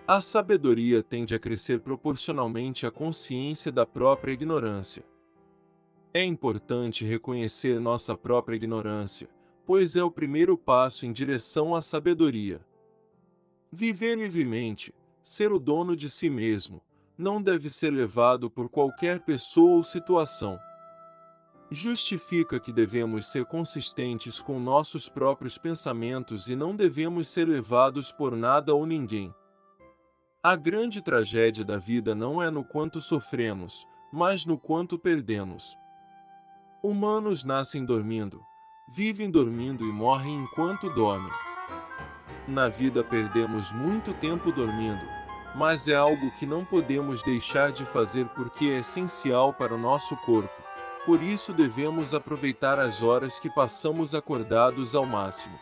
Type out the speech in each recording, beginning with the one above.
A sabedoria tende a crescer proporcionalmente à consciência da própria ignorância. É importante reconhecer nossa própria ignorância, pois é o primeiro passo em direção à sabedoria. Viver livremente, ser o dono de si mesmo, não deve ser levado por qualquer pessoa ou situação. Justifica que devemos ser consistentes com nossos próprios pensamentos e não devemos ser levados por nada ou ninguém. A grande tragédia da vida não é no quanto sofremos, mas no quanto perdemos. Humanos nascem dormindo, vivem dormindo e morrem enquanto dormem. Na vida perdemos muito tempo dormindo, mas é algo que não podemos deixar de fazer porque é essencial para o nosso corpo. Por isso devemos aproveitar as horas que passamos acordados ao máximo.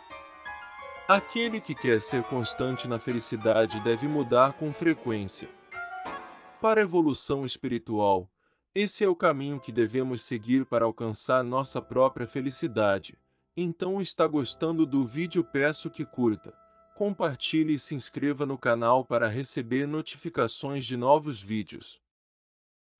Aquele que quer ser constante na felicidade deve mudar com frequência. Para a evolução espiritual, esse é o caminho que devemos seguir para alcançar nossa própria felicidade. Então, está gostando do vídeo? Peço que curta, compartilhe e se inscreva no canal para receber notificações de novos vídeos.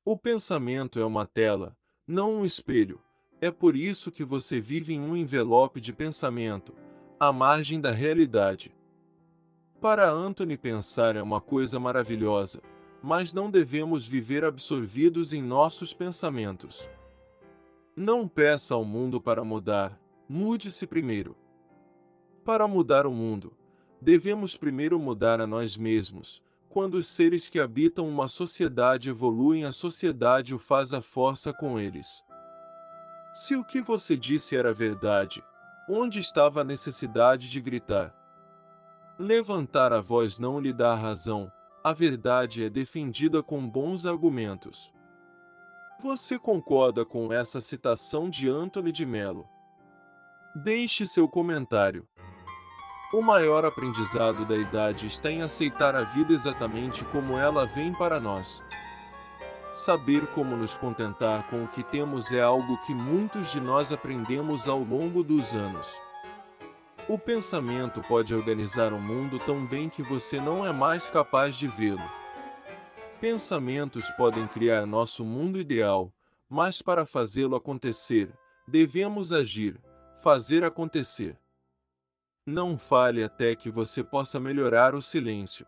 O pensamento é uma tela, não um espelho. É por isso que você vive em um envelope de pensamento, à margem da realidade. Para Anthony, pensar é uma coisa maravilhosa, mas não devemos viver absorvidos em nossos pensamentos. Não peça ao mundo para mudar, mude-se primeiro. Para mudar o mundo, devemos primeiro mudar a nós mesmos. Quando os seres que habitam uma sociedade evoluem, a sociedade o faz à força com eles. Se o que você disse era verdade, onde estava a necessidade de gritar? Levantar a voz não lhe dá razão, a verdade é defendida com bons argumentos. Você concorda com essa citação de Anthony de Mello? Deixe seu comentário. O maior aprendizado da idade está em aceitar a vida exatamente como ela vem para nós. Saber como nos contentar com o que temos é algo que muitos de nós aprendemos ao longo dos anos. O pensamento pode organizar o mundo tão bem que você não é mais capaz de vê-lo. Pensamentos podem criar nosso mundo ideal, mas para fazê-lo acontecer, devemos agir, fazer acontecer. Não fale até que você possa melhorar o silêncio.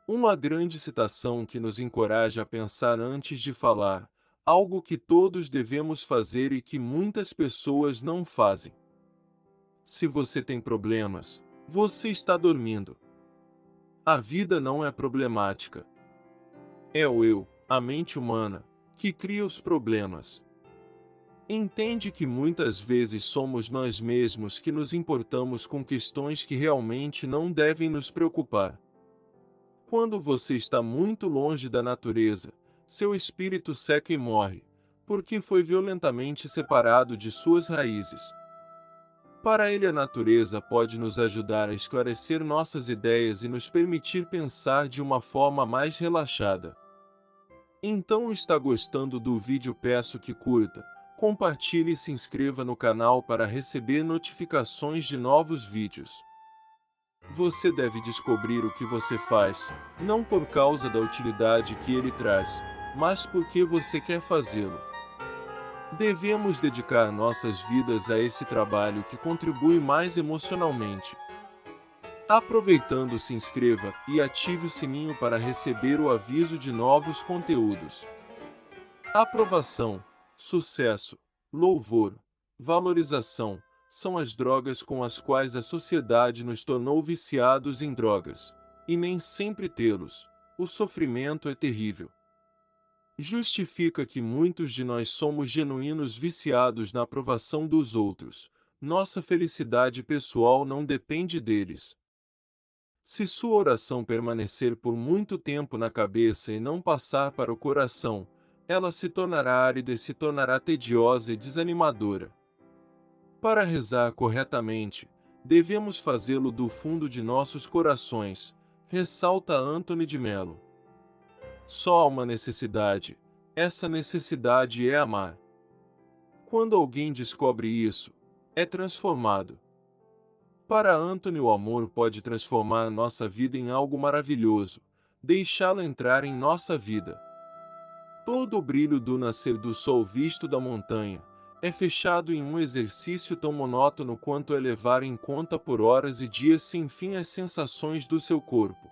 Uma grande citação que nos encoraja a pensar antes de falar, algo que todos devemos fazer e que muitas pessoas não fazem. Se você tem problemas, você está dormindo. A vida não é problemática. É o eu, a mente humana, que cria os problemas. Entende que muitas vezes somos nós mesmos que nos importamos com questões que realmente não devem nos preocupar. Quando você está muito longe da natureza, seu espírito seca e morre, porque foi violentamente separado de suas raízes. Para ele, a natureza pode nos ajudar a esclarecer nossas ideias e nos permitir pensar de uma forma mais relaxada. Então, está gostando do vídeo? Peço que curta, compartilhe e se inscreva no canal para receber notificações de novos vídeos. Você deve descobrir o que você faz, não por causa da utilidade que ele traz, mas porque você quer fazê-lo. Devemos dedicar nossas vidas a esse trabalho que contribui mais emocionalmente. Aproveitando, se inscreva e ative o sininho para receber o aviso de novos conteúdos. Aprovação, sucesso, louvor, valorização, são as drogas com as quais a sociedade nos tornou viciados em drogas. E nem sempre tê-los. O sofrimento é terrível. Justifica que muitos de nós somos genuínos viciados na aprovação dos outros. Nossa felicidade pessoal não depende deles. Se sua oração permanecer por muito tempo na cabeça e não passar para o coração, ela se tornará árida e se tornará tediosa e desanimadora. Para rezar corretamente, devemos fazê-lo do fundo de nossos corações, ressalta Anthony de Mello. Só há uma necessidade, essa necessidade é amar. Quando alguém descobre isso, é transformado. Para Anthony, o amor pode transformar nossa vida em algo maravilhoso, deixá-lo entrar em nossa vida. Todo o brilho do nascer do sol visto da montanha é fechado em um exercício tão monótono quanto é levar em conta por horas e dias sem fim as sensações do seu corpo.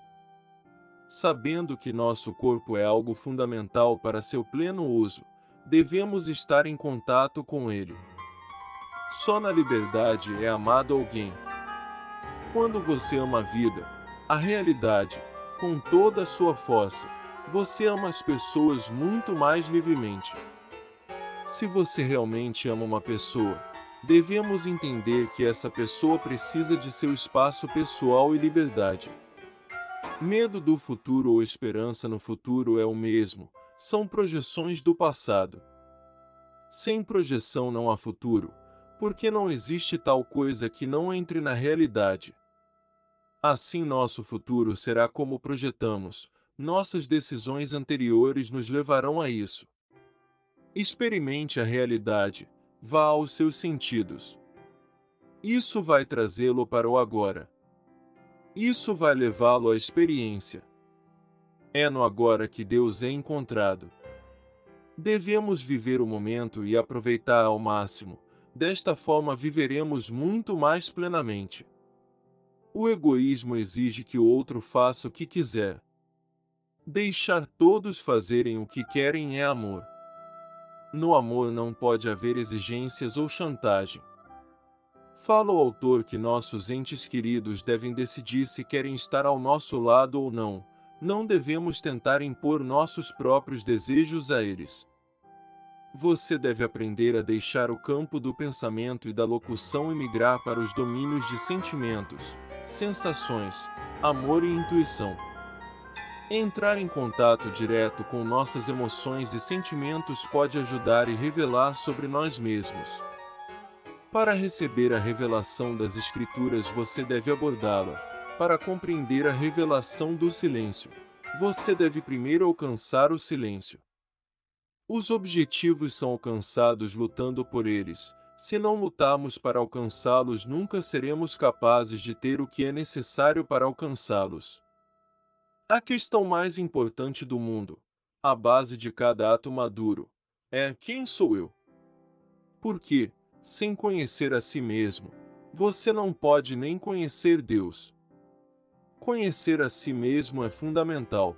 Sabendo que nosso corpo é algo fundamental para seu pleno uso, devemos estar em contato com ele. Só na liberdade é amado alguém. Quando você ama a vida, a realidade, com toda a sua força, você ama as pessoas muito mais livremente. Se você realmente ama uma pessoa, devemos entender que essa pessoa precisa de seu espaço pessoal e liberdade. Medo do futuro ou esperança no futuro é o mesmo, são projeções do passado. Sem projeção não há futuro, porque não existe tal coisa que não entre na realidade. Assim nosso futuro será como projetamos, nossas decisões anteriores nos levarão a isso. Experimente a realidade, vá aos seus sentidos. Isso vai trazê-lo para o agora. Isso vai levá-lo à experiência. É no agora que Deus é encontrado. Devemos viver o momento e aproveitar ao máximo, desta forma viveremos muito mais plenamente. O egoísmo exige que o outro faça o que quiser. Deixar todos fazerem o que querem é amor. No amor não pode haver exigências ou chantagem. Fala o autor que nossos entes queridos devem decidir se querem estar ao nosso lado ou não, não devemos tentar impor nossos próprios desejos a eles. Você deve aprender a deixar o campo do pensamento e da locução e migrar para os domínios de sentimentos, sensações, amor e intuição. Entrar em contato direto com nossas emoções e sentimentos pode ajudar e revelar sobre nós mesmos. Para receber a revelação das Escrituras, você deve abordá-la. Para compreender a revelação do silêncio, você deve primeiro alcançar o silêncio. Os objetivos são alcançados lutando por eles. Se não lutarmos para alcançá-los, nunca seremos capazes de ter o que é necessário para alcançá-los. A questão mais importante do mundo, a base de cada ato maduro, é: quem sou eu? Porque, sem conhecer a si mesmo, você não pode nem conhecer Deus. Conhecer a si mesmo é fundamental.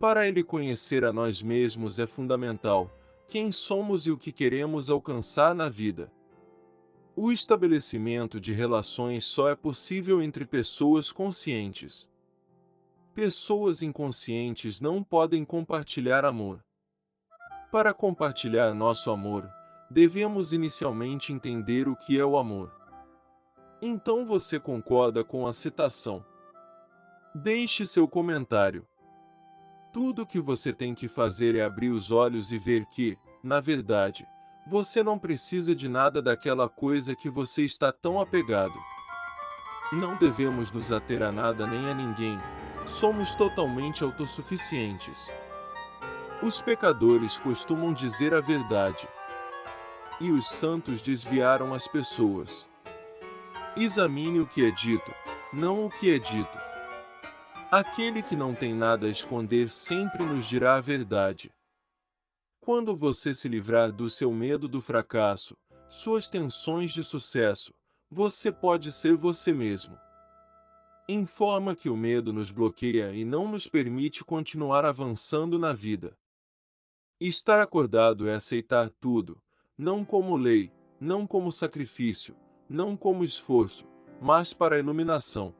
Para ele conhecer a nós mesmos é fundamental, quem somos e o que queremos alcançar na vida. O estabelecimento de relações só é possível entre pessoas conscientes. Pessoas inconscientes não podem compartilhar amor. Para compartilhar nosso amor, devemos inicialmente entender o que é o amor. Então você concorda com a citação? Deixe seu comentário. Tudo o que você tem que fazer é abrir os olhos e ver que, na verdade, você não precisa de nada daquela coisa que você está tão apegado. Não devemos nos ater a nada nem a ninguém. Somos totalmente autossuficientes. Os pecadores costumam dizer a verdade. E os santos desviaram as pessoas. Examine o que é dito, não o que é dito. Aquele que não tem nada a esconder sempre nos dirá a verdade. Quando você se livrar do seu medo do fracasso, suas tensões de sucesso, você pode ser você mesmo. Informa que o medo nos bloqueia e não nos permite continuar avançando na vida. Estar acordado é aceitar tudo, não como lei, não como sacrifício, não como esforço, mas para a iluminação.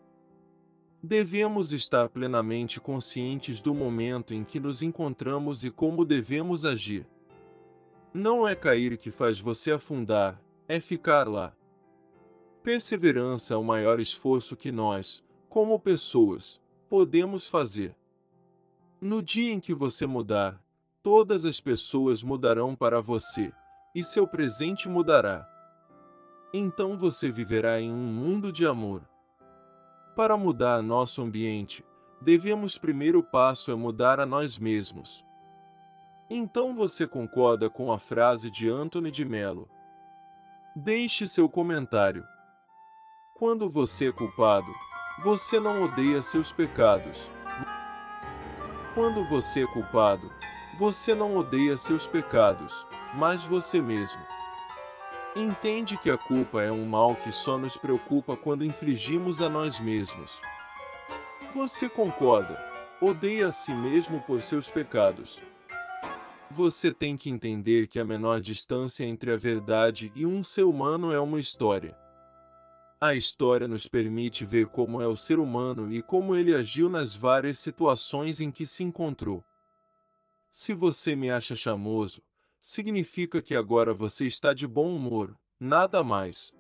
Devemos estar plenamente conscientes do momento em que nos encontramos e como devemos agir. Não é cair que faz você afundar, é ficar lá. Perseverança é o maior esforço que nós, como pessoas, podemos fazer. No dia em que você mudar, todas as pessoas mudarão para você, e seu presente mudará. Então você viverá em um mundo de amor. Para mudar nosso ambiente, devemos primeiro passo é mudar a nós mesmos. Então você concorda com a frase de Anthony de Mello? Deixe seu comentário. Quando você é culpado, você não odeia seus pecados. Quando você é culpado, você não odeia seus pecados, mas você mesmo. Entende que a culpa é um mal que só nos preocupa quando infligimos a nós mesmos. Você concorda? Odeia a si mesmo por seus pecados. Você tem que entender que a menor distância entre a verdade e um ser humano é uma história. A história nos permite ver como é o ser humano e como ele agiu nas várias situações em que se encontrou. Se você me acha charmoso, significa que agora você está de bom humor, nada mais.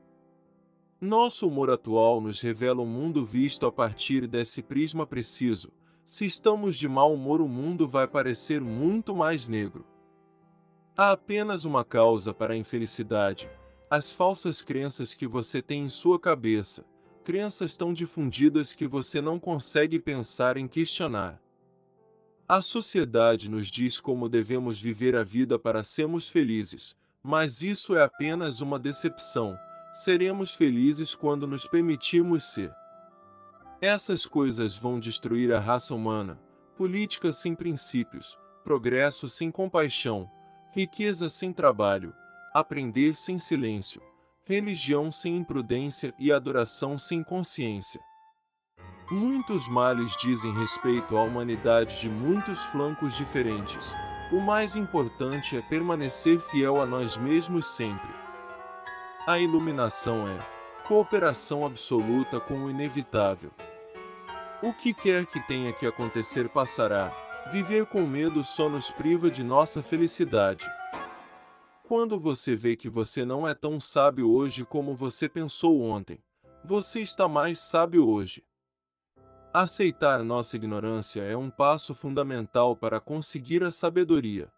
Nosso humor atual nos revela um mundo visto a partir desse prisma preciso. Se estamos de mau humor, o mundo vai parecer muito mais negro. Há apenas uma causa para a infelicidade: as falsas crenças que você tem em sua cabeça, crenças tão difundidas que você não consegue pensar em questionar. A sociedade nos diz como devemos viver a vida para sermos felizes, mas isso é apenas uma decepção. Seremos felizes quando nos permitirmos ser. Essas coisas vão destruir a raça humana: política sem princípios, progresso sem compaixão, riqueza sem trabalho, aprender sem silêncio, religião sem imprudência e adoração sem consciência. Muitos males dizem respeito à humanidade de muitos flancos diferentes. O mais importante é permanecer fiel a nós mesmos sempre. A iluminação é cooperação absoluta com o inevitável. O que quer que tenha que acontecer passará. Viver com medo só nos priva de nossa felicidade. Quando você vê que você não é tão sábio hoje como você pensou ontem, você está mais sábio hoje. Aceitar nossa ignorância é um passo fundamental para conseguir a sabedoria.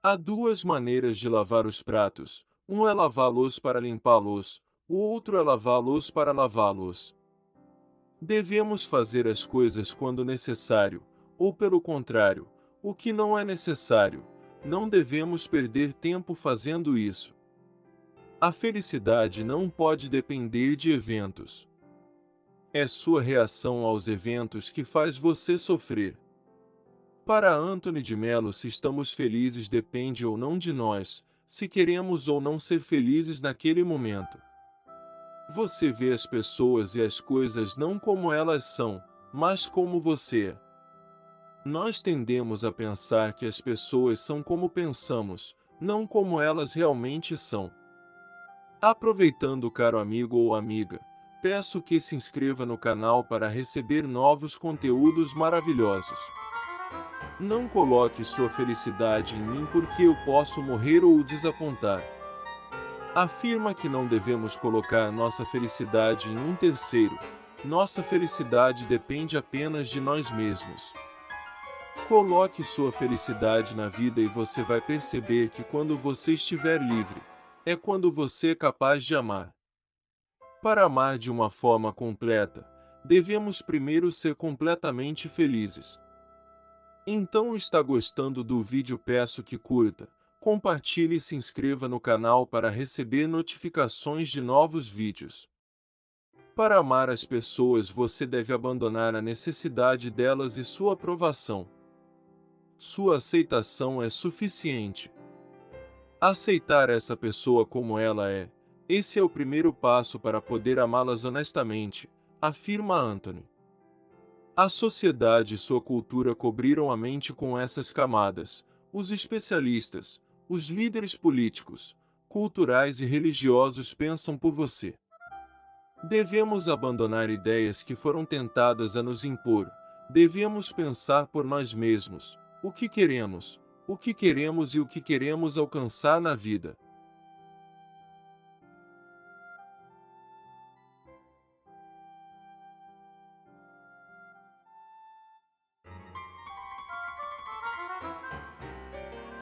Há duas maneiras de lavar os pratos: um é lavá-los para limpá-los, o outro é lavá-los para lavá-los. Devemos fazer as coisas quando necessário, ou pelo contrário, o que não é necessário. Não devemos perder tempo fazendo isso. A felicidade não pode depender de eventos. É sua reação aos eventos que faz você sofrer. Para Anthony de Mello, se estamos felizes depende ou não de nós, se queremos ou não ser felizes naquele momento. Você vê as pessoas e as coisas não como elas são, mas como você é. Nós tendemos a pensar que as pessoas são como pensamos, não como elas realmente são. Aproveitando, caro amigo ou amiga, peço que se inscreva no canal para receber novos conteúdos maravilhosos. Não coloque sua felicidade em mim porque eu posso morrer ou o desapontar. Afirma que não devemos colocar nossa felicidade em um terceiro. Nossa felicidade depende apenas de nós mesmos. Coloque sua felicidade na vida e você vai perceber que quando você estiver livre, é quando você é capaz de amar. Para amar de uma forma completa, devemos primeiro ser completamente felizes. Então, está gostando do vídeo? Peço que curta, compartilhe e se inscreva no canal para receber notificações de novos vídeos. Para amar as pessoas, você deve abandonar a necessidade delas e sua aprovação. Sua aceitação é suficiente. Aceitar essa pessoa como ela é, esse é o primeiro passo para poder amá-las honestamente, afirma Anthony. A sociedade e sua cultura cobriram a mente com essas camadas: os especialistas, os líderes políticos, culturais e religiosos pensam por você. Devemos abandonar ideias que foram tentadas a nos impor. Devemos pensar por nós mesmos: o que queremos e o que queremos alcançar na vida.